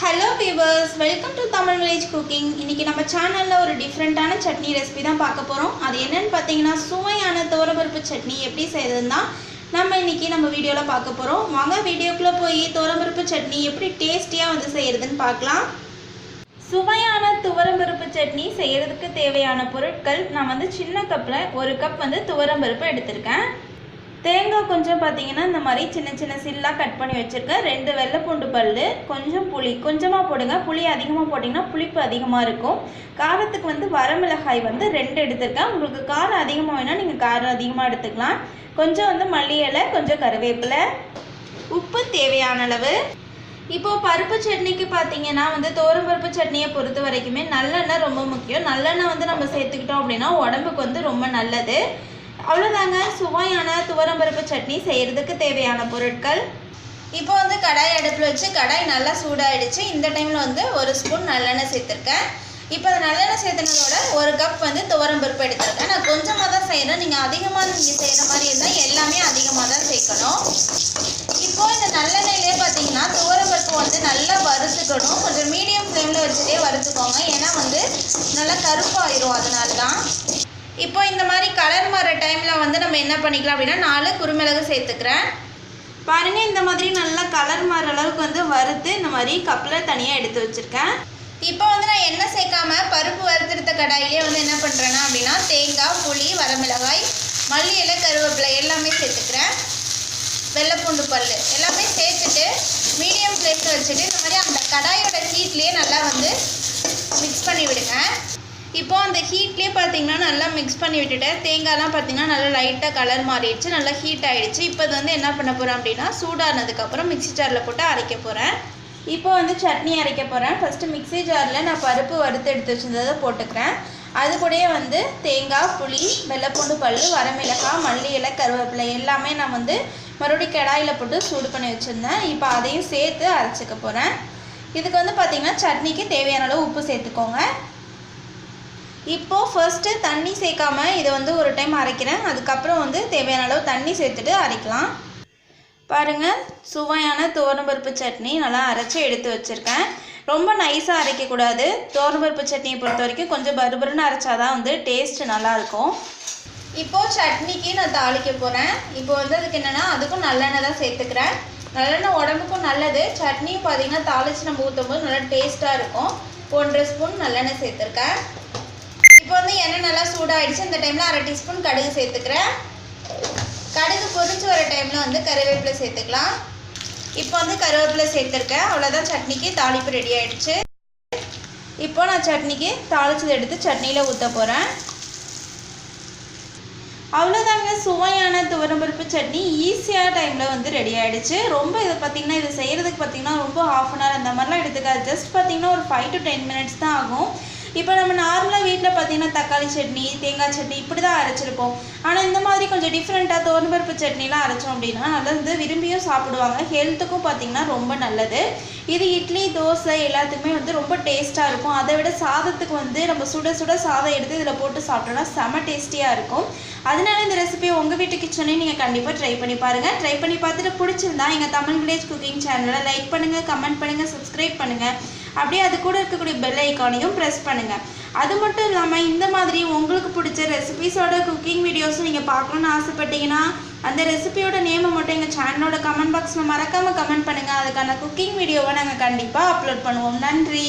Hello viewers, welcome to Tamil Village Cooking. இன்னைக்கு நம்ம சேனல்ல ஒரு டிஃபரண்டான சட்னி ரெசிபி தான் பார்க்க போறோம். அது என்னன்னு பாத்தீங்கன்னா சுவையான துவரம் பருப்பு சட்னி எப்படி செய்யறதுன்னா நம்ம இன்னைக்கு நம்ம வீடியோல பார்க்க போறோம். வாங்க வீடியோக்குள்ள போய் துவரம் பருப்பு சட்னி எப்படி டேஸ்டியா செய்யறதுன்னு பார்க்கலாம். சுவையான துவரம் பருப்பு சட்னி செய்யறதுக்கு தேவையான பொருட்கள் நான் சின்ன கப்ல 1 கப் துவரம் பருப்பு எடுத்துர்க்கேன். தேங்காய் கொஞ்சம் பாத்தீங்கன்னா இந்த மாதிரி சின்ன சின்ன சில்லா கட் பண்ணி வச்சிருக்கேன். 2 வெள்ளை பூண்டு பல்லு, கொஞ்சம் புளி, கொஞ்சமா போடுங்க. புளி அதிகமா போட்டீங்கன்னா புளிப்பு அதிகமா இருக்கும். காரத்துக்கு வரமிளகாய் 2 எடுத்துர்க்கேன். உங்களுக்கு காரம் அதிகமா வேணா நீங்க காரம் அதிகமா எடுத்துக்கலாம். கொஞ்சம் மல்லி இலை, கொஞ்சம் கறிவேப்பிலை, உப்பு தேவையான அளவு. இப்போ பருப்பு சட்னிக்கு பாத்தீங்கன்னா துவரம் பருப்பு சட்னியை பொறுத்த வரைக்குமே நல்லெண்ணெய் ரொம்ப முக்கியம். நல்லெண்ணெய் நம்ம சேர்த்துக்கிட்டோம் அப்படின்னா உடம்புக்கு ரொம்ப நல்லது. அவ்வளோதாங்க சுவையான துவரம் பருப்பு சட்னி செய்யறதுக்கு தேவையான பொருட்கள். இப்போ கடாய் அடுப்பில் வச்சு கடாய் நல்லா சூடாயிடுச்சு. இந்த டைமில் 1 ஸ்பூன் நல்லெண்ணெய் சேர்த்துருக்கேன். இப்போ அந்த நல்லெண்ணெய் சேர்த்துனதோட 1 கப் துவரம் பருப்பு எடுத்துருக்கேன். நான் கொஞ்சமாக தான் செய்கிறேன். நீங்கள் அதிகமாக செய்கிற மாதிரி இருந்தால் எல்லாமே அதிகமாக தான் சேர்க்கணும். இப்போ இந்த நல்லெண்ணெயிலே பார்த்தீங்கன்னா துவரம் பருப்பு நல்லா வறுத்துக்கணும். கொஞ்சம் மீடியம் ஃப்ளேமில் வச்சுட்டே வறுத்துக்கோங்க. ஏன்னா நல்லா கருப்பாயிரும். அதனால தான் இப்போ இந்த மாதிரி கலர் மாற டைமில் நம்ம என்ன பண்ணிக்கலாம் அப்படின்னா 4 குறுமிளகு சேர்த்துக்கிறேன். பாருங்கள், இந்த மாதிரி நல்லா கலர் மாற அளவுக்கு வறுத்து இந்த மாதிரி கப்பில் தனியாக எடுத்து வச்சுருக்கேன். இப்போ நான் எண்ணெய் சேர்க்காம பருப்பு வறுத்துருத்த கடாயிலே என்ன பண்ணுறேன்னா அப்படின்னா தேங்காய், புளி, வரமிளகாய், மல்லி இலை, கருவேப்பிலை எல்லாமே சேர்த்துக்கிறேன். வெள்ளைப்பூண்டு பல் எல்லாமே சேர்த்துட்டு மீடியம் ஃப்ளேமில் வச்சுட்டு இந்த மாதிரி அந்த கடாயோட ஹீட்லேயே நல்லா மிக்ஸ் பண்ணி விடுங்க. இப்போ அந்த ஹீட்லேயே பார்த்தீங்கன்னா நல்லா மிக்ஸ் பண்ணி விட்டுட்டேன். தேங்காய்லாம் பார்த்தீங்கன்னா நல்லா லைட்டாக கலர் மாறிடுச்சு, நல்லா ஹீட் ஆகிடுச்சு. இப்போ என்ன பண்ண போகிறேன் அப்படின்னா சூடானதுக்கப்புறம் மிக்ஸி ஜாரில் போட்டு அரைக்க போகிறேன். இப்போ சட்னி அரைக்க போகிறேன். ஃபஸ்ட்டு மிக்ஸி ஜாரில் நான் பருப்பு வறுத்து எடுத்து வச்சுருந்ததை போட்டுக்கிறேன். அது கூடயே தேங்காய், புளி, வெள்ளைப்பூண்டு பல், வரமிளகாய், மல்லி இலை, கருவேப்பிலை எல்லாமே நான் மறுபடியும் கடாயில் போட்டு சூடு பண்ணி வச்சுருந்தேன். இப்போ அதையும் சேர்த்து அரைச்சிக்க போகிறேன். இதுக்கு பார்த்தீங்கன்னா சட்னிக்கு தேவையான அளவு உப்பு சேர்த்துக்கோங்க. இப்போது ஃபர்ஸ்ட்டு தண்ணி சேர்க்காம இதை ஒரு டைம் அரைக்கிறேன். அதுக்கப்புறம் தேவையான அளவு தண்ணி சேர்த்துட்டு அரைக்கலாம். பாருங்கள், சுவையான துவரம் பருப்பு சட்னி நல்லா அரைச்சி எடுத்து வச்சுருக்கேன். ரொம்ப நைஸாக அரைக்கக்கூடாது. துவரம் பருப்பு சட்னியை பொறுத்த வரைக்கும் கொஞ்சம் பருபருன்னு அரைச்சாதான் டேஸ்ட்டு நல்லாயிருக்கும். இப்போது சட்னிக்கு நான் தாளிக்க போகிறேன். இப்போ அதுக்கு என்னென்னா அதுக்கும் நல்லெண்ணெய் தான் சேர்த்துக்கிறேன். நல்லெண்ணெய் உடம்புக்கும் நல்லது. சட்னியும் பார்த்திங்கன்னா தாளித்து நம்ம ஊற்றும்போது நல்லா டேஸ்ட்டாக இருக்கும். 1.5 ஸ்பூன் நல்லெண்ணெய் சேர்த்துருக்கேன். இப்போ எண்ணெய் நல்லா சூடாகிடுச்சு. இந்த டைமில் 1/2 டீஸ்பூன் கடுகு சேர்த்துக்கிறேன். கடுகு பொரிஞ்சு வர டைமில் கறிவேப்பிலை சேர்த்துக்கலாம். இப்போ கருவேப்பிலை சேர்த்துருக்கேன். அவ்வளோதான், சட்னிக்கு தாளிப்பு ரெடி ஆகிடுச்சு. இப்போ நான் சட்னிக்கு தாளிச்சதை எடுத்து சட்னியில் ஊற்ற போகிறேன். அவ்வளோதாங்க, சுவையான துவரம் பருப்பு சட்னி ஈஸியாக டைமில் ரெடி ஆகிடுச்சு. ரொம்ப இதை பார்த்திங்கன்னா இது செய்கிறதுக்கு பார்த்திங்கன்னா ரொம்ப 1/2 அன் ஹவர் அந்த மாதிரிலாம் எடுத்துக்காது. ஜஸ்ட் பார்த்திங்கன்னா ஒரு 5 to 10 minutes தான் ஆகும். இப்போ நம்ம நார்மலாக வீட்டில் பார்த்திங்கன்னா தக்காளி சட்னி, தேங்காய் சட்னி இப்படி தான் அரைச்சிருப்போம். ஆனால் இந்த மாதிரி கொஞ்சம் டிஃப்ரெண்ட்டாக துவரம் பருப்பு சட்னிலாம் அரைச்சோம் அப்படின்னா நல்லா விரும்பியும் சாப்பிடுவாங்க. ஹெல்த்துக்கும் பார்த்திங்கன்னா ரொம்ப நல்லது. இது இட்லி, தோசை எல்லாத்துக்குமே ரொம்ப டேஸ்ட்டாக இருக்கும். அதை விட சாதத்துக்கு நம்ம சுட சுட சாதம் எடுத்து இதில் போட்டு சாப்பிட்டோன்னா செம டேஸ்டியாக இருக்கும். அதனால இந்த ரெசிபியை உங்கள் வீட்டு கிச்சனையும் நீங்கள் கண்டிப்பாக ட்ரை பண்ணி பாருங்கள். ட்ரை பண்ணி பார்த்துட்டு பிடிச்சிருந்தா எங்கள் தமிழ் வில்லேஜ் குக்கிங் சேனலை லைக் பண்ணுங்கள், கமெண்ட் பண்ணுங்கள், சப்ஸ்கிரைப் பண்ணுங்கள். அப்படியே அது கூட இருக்கக்கூடிய பெல் ஐக்கானையும் ப்ரெஸ் பண்ணுங்கள். அது மட்டும் இல்லாமல் இந்த மாதிரி உங்களுக்கு பிடிச்ச ரெசிபிஸோட குக்கிங் வீடியோஸும் நீங்கள் பார்க்கணுன்னு ஆசைப்பட்டீங்கன்னா அந்த ரெசிபியோட நேமை மட்டும் எங்கள் சேனலோட கமெண்ட் பாக்ஸில் மறக்காமல் கமெண்ட் பண்ணுங்கள். அதுக்கான குக்கிங் வீடியோவை நாங்கள் கண்டிப்பாக அப்லோட் பண்ணுவோம். நன்றி.